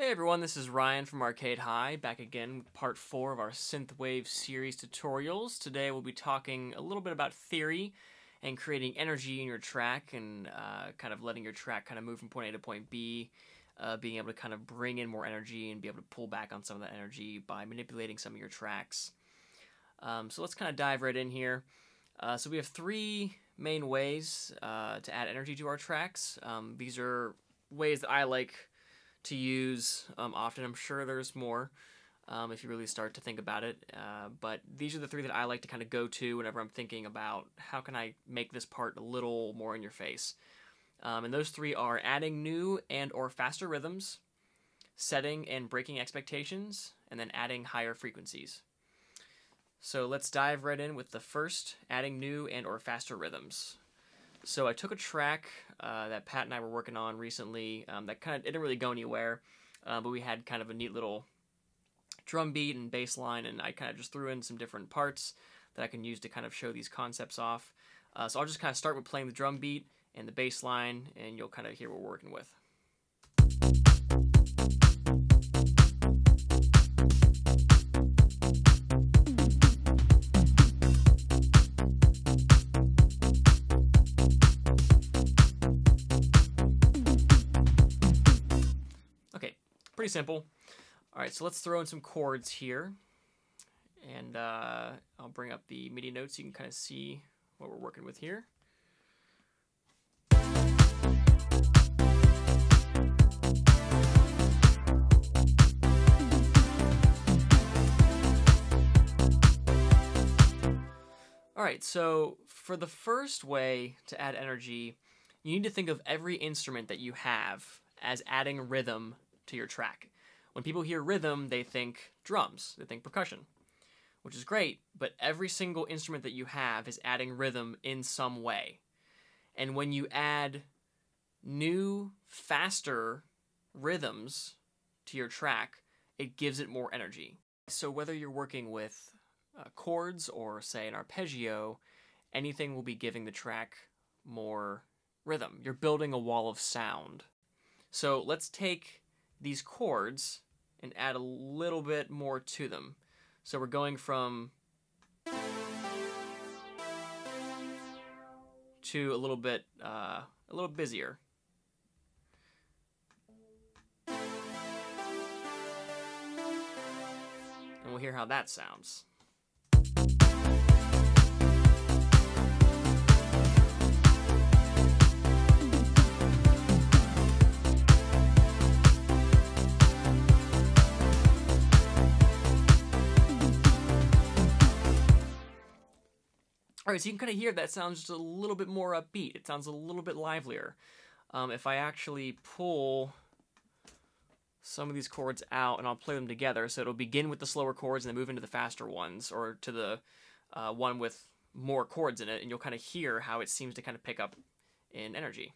Hey everyone, this is Ryan from Arcade High, back again with part 4 of our Synthwave Series tutorials. Today we'll be talking a little bit about theory and creating energy in your track and kind of letting your track kind of move from point A to point B, being able to kind of bring in more energy and be able to pull back on some of that energy by manipulating some of your tracks. So let's kind of dive right in here. So we have 3 main ways to add energy to our tracks. These are ways that I like to use often. I'm sure there's more if you really start to think about it, but these are the 3 that I like to kind of go to whenever I'm thinking about how can I make this part a little more in your face. And those 3 are adding new and or faster rhythms, setting and breaking expectations, and then adding higher frequencies. So let's dive right in with the first, adding new and or faster rhythms. So I took a track that Pat and I were working on recently that kind of didn't really go anywhere, but we had kind of a neat little drum beat and bass line, and I kind of just threw in some different parts that I can use to kind of show these concepts off. So I'll just kind of start with playing the drum beat and the bass line, and you'll kind of hear what we're working with. Pretty simple. Alright, so let's throw in some chords here. And I'll bring up the MIDI notes so you can kind of see what we're working with here. Alright, so for the first way to add energy, you need to think of every instrument that you have as adding rhythm to your track. When people hear rhythm, they think drums, they think percussion, which is great, but every single instrument that you have is adding rhythm in some way. And when you add new, faster rhythms to your track, it gives it more energy. So whether you're working with chords or, say, an arpeggio, anything will be giving the track more rhythm. You're building a wall of sound. So let's take these chords and add a little bit more to them. So we're going from to a little bit busier. And we'll hear how that sounds. Alright, so you can kind of hear that sounds just a little bit more upbeat. It sounds a little bit livelier. If I actually pull some of these chords out and I'll play them together, so it'll begin with the slower chords and then move into the faster ones, or to the one with more chords in it, and you'll kind of hear how it seems to kind of pick up in energy.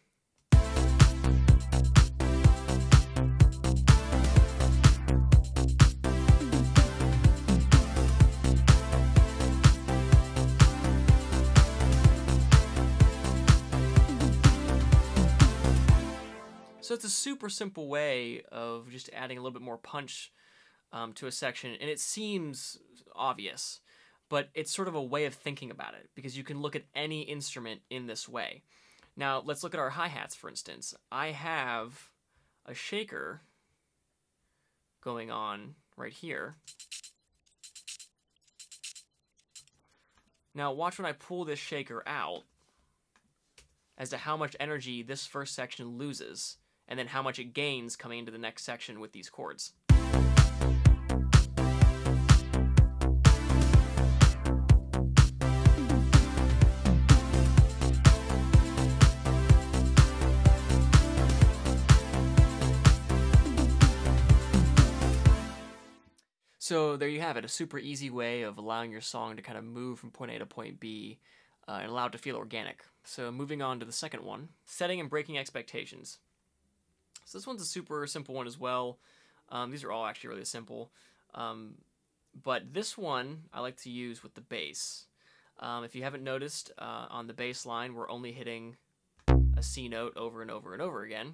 So it's a super simple way of just adding a little bit more punch to a section, and it seems obvious, but it's sort of a way of thinking about it, because you can look at any instrument in this way. Now, let's look at our hi-hats, for instance. I have a shaker going on right here. Now, watch when I pull this shaker out as to how much energy this first section loses, and then how much it gains coming into the next section with these chords. So there you have it, a super easy way of allowing your song to kind of move from point A to point B and allow it to feel organic. So moving on to the second one, setting and breaking expectations. So this one's a super simple one as well. These are all actually really simple. But this one I like to use with the bass. If you haven't noticed, on the bass line we're only hitting a C note over and over and over again.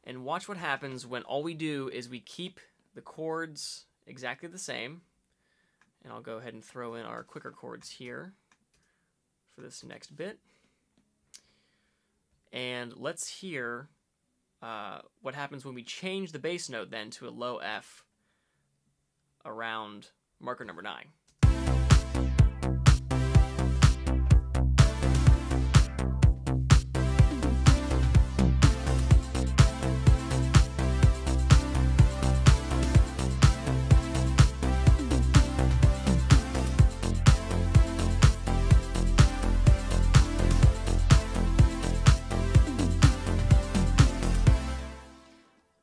And watch what happens when all we do is we keep the chords exactly the same. And I'll go ahead and throw in our quicker chords here for this next bit. And let's hear what happens when we change the bass note then to a low F around marker number 9.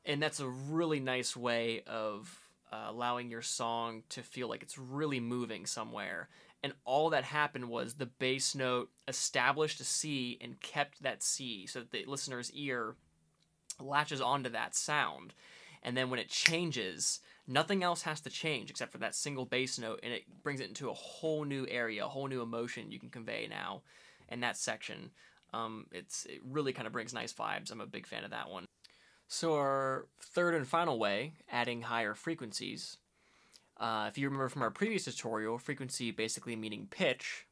And that's a really nice way of allowing your song to feel like it's really moving somewhere. And all that happened was the bass note established a C and kept that C so that the listener's ear latches onto that sound. And then when it changes, nothing else has to change except for that single bass note, and it brings it into a whole new area, a whole new emotion you can convey now in that section. It really kind of brings nice vibes. I'm a big fan of that one. So our third and final way, adding higher frequencies. If you remember from our previous tutorial, frequency basically meaning pitch.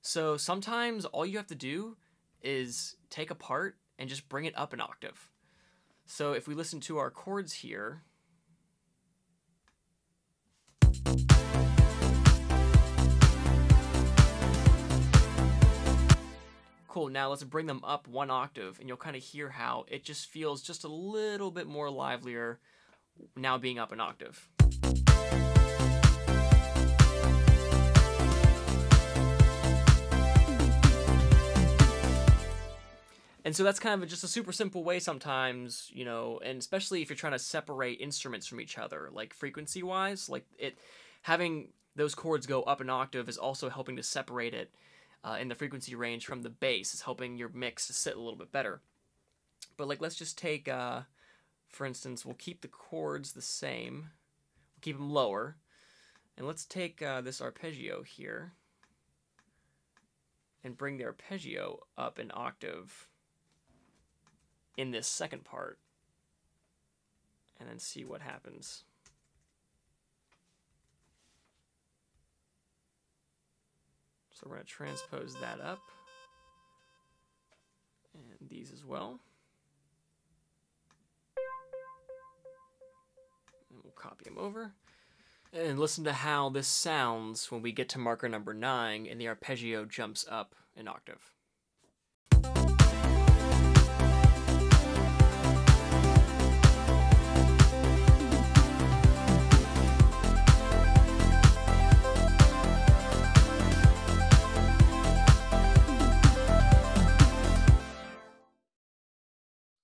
So sometimes all you have to do is take a part and just bring it up an octave. So if we listen to our chords here, cool, now let's bring them up one octave, and you'll kind of hear how it just feels just a little bit more livelier now being up an octave. And so that's kind of just a super simple way sometimes, you know, and especially if you're trying to separate instruments from each other, like frequency-wise, like having those chords go up an octave is also helping to separate it in the frequency range from the bass. Is helping your mix to sit a little bit better. But like, let's just take, for instance, we'll keep the chords the same. We'll keep them lower. And let's take this arpeggio here and bring the arpeggio up an octave in this second part. And then see what happens. So we're going to transpose that up, and these as well. And we'll copy them over. And listen to how this sounds when we get to marker number 9 and the arpeggio jumps up an octave.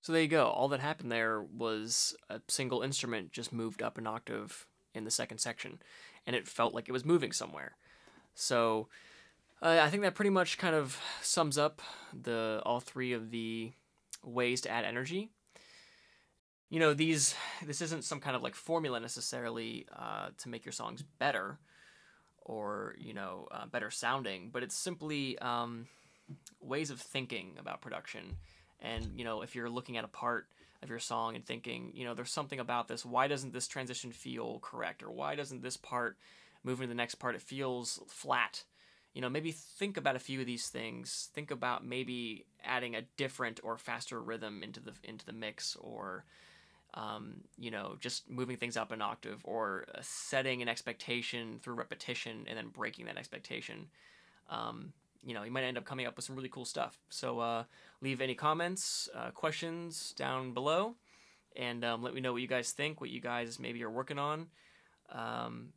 So there you go. All that happened there was a single instrument just moved up an octave in the second section, and it felt like it was moving somewhere. So I think that pretty much kind of sums up all three of the ways to add energy. You know, this isn't some kind of like formula necessarily to make your songs better or, you know, better sounding, but it's simply ways of thinking about production. And, you know, if you're looking at a part of your song and thinking, you know, there's something about this, why doesn't this transition feel correct? Or why doesn't this part move into the next part? It feels flat. You know, maybe think about a few of these things. Think about maybe adding a different or faster rhythm into the mix, or, you know, just moving things up an octave, or setting an expectation through repetition and then breaking that expectation. You know, you might end up coming up with some really cool stuff. So leave any comments, questions down below, and let me know what you guys think, what you guys maybe are working on,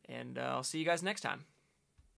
and I'll see you guys next time.